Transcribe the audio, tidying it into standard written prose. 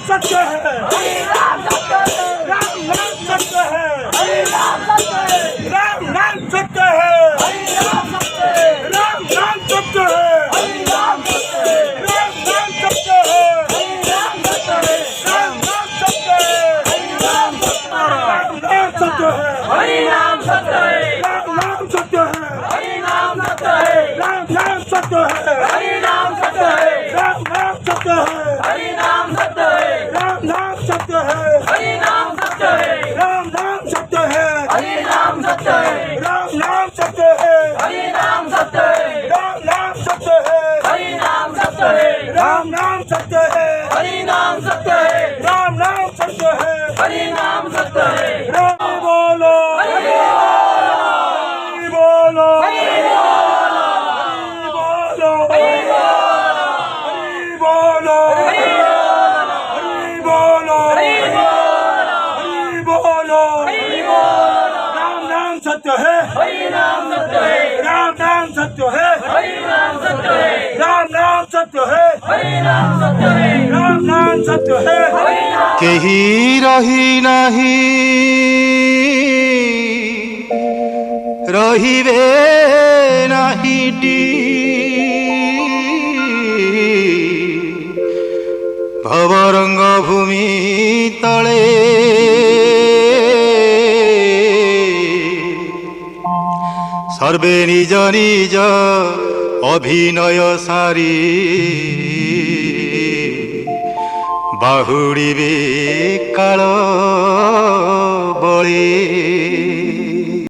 सत्य है, राम नाम सत्य है, राम नाम सत्य है, राम नाम सत्य है, राम नाम सत्य है, राम नाम सत्य है, राम नाम सत्य है, हरि नाम सत्य है, राम नाम सत्य है, हरि नाम सत्य है, राम नाम सत्य है, हरि नाम सत्य है, राम नाम सत्य है, हरि नाम सत्य है, राम नाम सत्य है, हरि नाम सत्य है, राम नाम सत्य है, हरि नाम सत्य है, राम नाम सत्य है, हरि नाम सत्य है, राम नाम सत्य है, हरि नाम सत्य है, राम नाम सत्य है, हरि नाम सत्य है, राम नाम सत्य है, हरि नाम सत्य है, राम बोलो, हरि बोलो, हरि बोलो, हरि बोलो, हरि बोलो, हरि बोलो, हरि राम नाम सत्य है, हरि नाम सत्य है, राम नाम सत्य है, हरि नाम सत्य है, राम नाम सत्य है, हरि नाम सत्य है, राम नाम सत्य है, हरि नाम केही रही नाही रहिबे नाहीटी भवरंग भूमि तले सर्वे निज निज अभिनय सारी बाहुड़िबे काल बळे।